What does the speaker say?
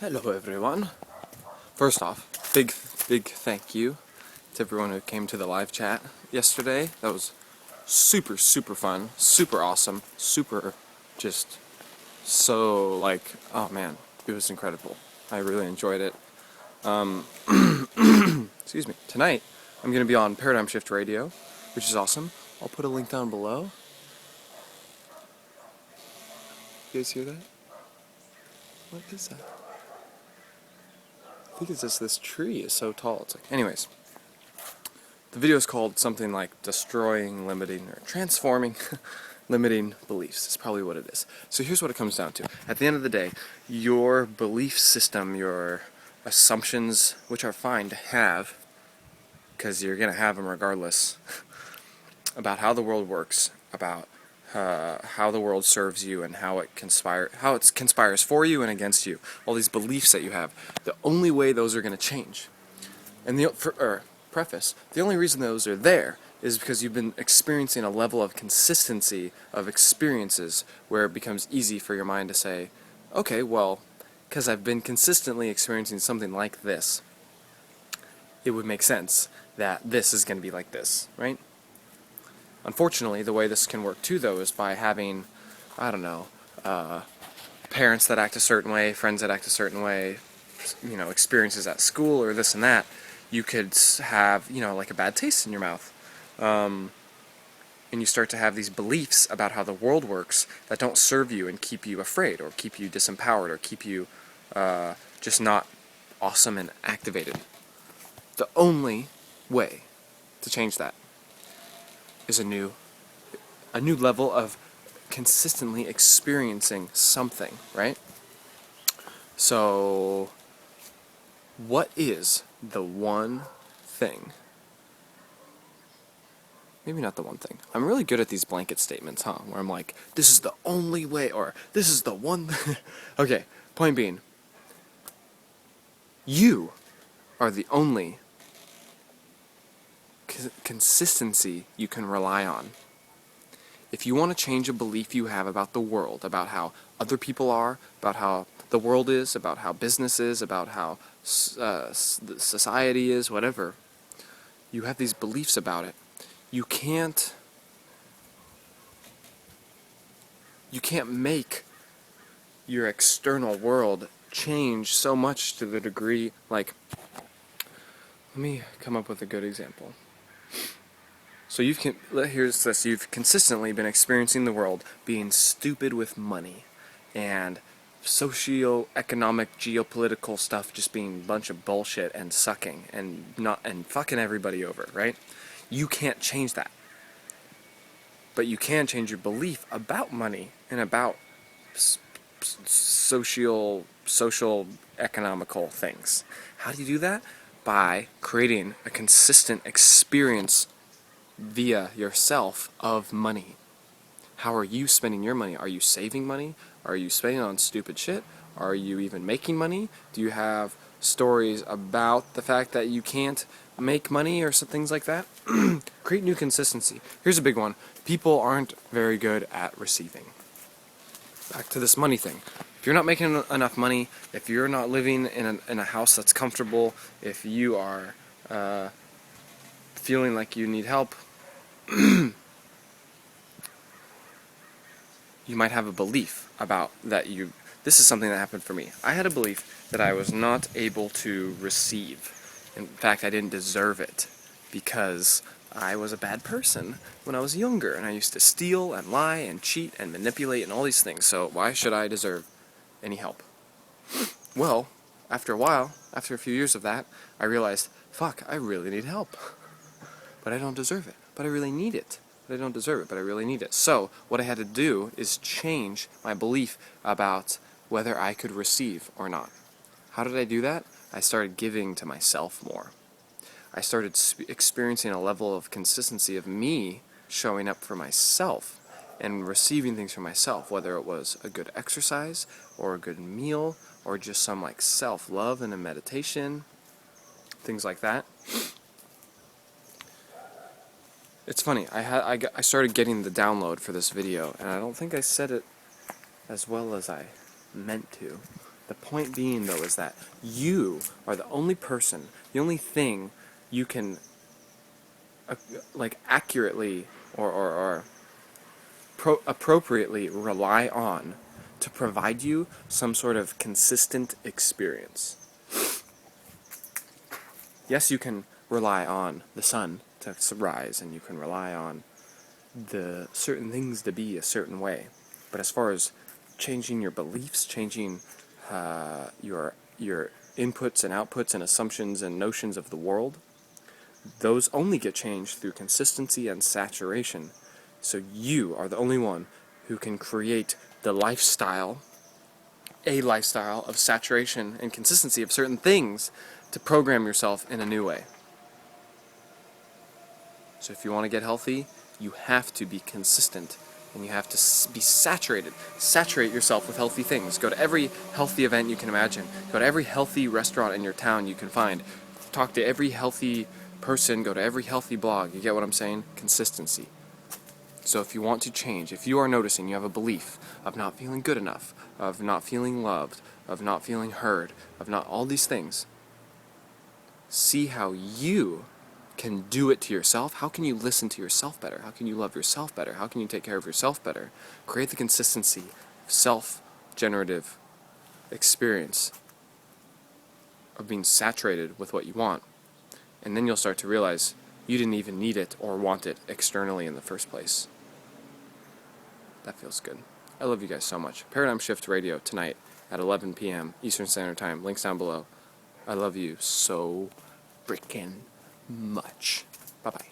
Hello everyone. First off, big thank you to everyone who came to the live chat yesterday. That was super fun, super awesome, super just so like, oh man, it was incredible. I really enjoyed it. Excuse me. Tonight I'm going to be on Paradigm Shift Radio, which is awesome. I'll put a link down below. You guys hear that? What is that? I think it's just this tree is so tall. It's like, anyways, the video is called something like Destroying, Limiting, or Transforming Limiting Beliefs. Is probably what it is. So here's what it comes down to. At the end of the day, your belief system, your assumptions, which are fine to have, because you're going to have them regardless, about how the world works, about how the world serves you and how it conspires for you and against you. All these beliefs that you have. The only way those are going to change, and preface, the only reason those are there is because you've been experiencing a level of consistency of experiences where it becomes easy for your mind to say, okay, well, because I've been consistently experiencing something like this, it would make sense that this is going to be like this, right? Unfortunately, the way this can work too, though, is by having, I don't know, parents that act a certain way, friends that act a certain way, experiences at school or this and that. You could have, like a bad taste in your mouth. And you start to have these beliefs about how the world works that don't serve you and keep you afraid or keep you disempowered or keep you just not awesome and activated. The only way to change that is a new level of consistently experiencing something, right? So, what is the one thing? Maybe not the one thing. I'm really good at these blanket statements, huh? Where I'm like, this is the only way, or this is the one. Okay, point being, you are the only consistency you can rely on. If you want to change a belief you have about the world, about how other people are, about how the world is, about how business is, about how society is, whatever, you have these beliefs about it. You can't make your external world change so much to the degree, like, let me come up with a good example. So here's this, you've consistently been experiencing the world being stupid with money and socio-economic, geopolitical stuff just being a bunch of bullshit and sucking and fucking everybody over, right? You can't change that. But you can change your belief about money and about social economical things. How do you do that? By creating a consistent experience via yourself of money. How are you spending your money? Are you saving money? Are you spending on stupid shit? Are you even making money? Do you have stories about the fact that you can't make money or some things like that? Create new consistency. Here's a big one. People aren't very good at receiving. Back to this money thing. If you're not making enough money, if you're not living in a house that's comfortable, if you are feeling like you need help, you might have a belief about that this is something that happened for me. I had a belief that I was not able to receive. In fact, I didn't deserve it because I was a bad person when I was younger and I used to steal and lie and cheat and manipulate and all these things. So why should I deserve any help? Well, after a while, after a few years of that, I realized, fuck, I really need help. But I don't deserve it. But I really need it. But I don't deserve it, but I really need it. So, what I had to do is change my belief about whether I could receive or not. How did I do that? I started giving to myself more. I started experiencing a level of consistency of me showing up for myself and receiving things for myself, whether it was a good exercise or a good meal or just some like self-love and a meditation, things like that. It's funny, I started getting the download for this video, and I don't think I said it as well as I meant to. The point being, though, is that you are the only person, the only thing you can accurately or appropriately rely on to provide you some sort of consistent experience. Yes, you can rely on the sun to rise, and you can rely on the certain things to be a certain way. But as far as changing your beliefs, changing your inputs and outputs and assumptions and notions of the world, those only get changed through consistency and saturation. So you are the only one who can create the lifestyle, a lifestyle of saturation and consistency of certain things to program yourself in a new way. So if you want to get healthy, you have to be consistent, and you have to be saturated. Saturate yourself with healthy things. Go to every healthy event you can imagine. Go to every healthy restaurant in your town you can find. Talk to every healthy person. Go to every healthy blog. You get what I'm saying? Consistency. So if you want to change, if you are noticing you have a belief of not feeling good enough, of not feeling loved, of not feeling heard, of not all these things, see how you can do it to yourself. How can you listen to yourself better? How can you love yourself better? How can you take care of yourself better? Create the consistency of self-generative experience of being saturated with what you want. And then you'll start to realize you didn't even need it or want it externally in the first place. That feels good. I love you guys so much. Paradigm Shift Radio tonight at 11 p.m. Eastern Standard Time. Links down below. I love you so freaking much. Bye-bye.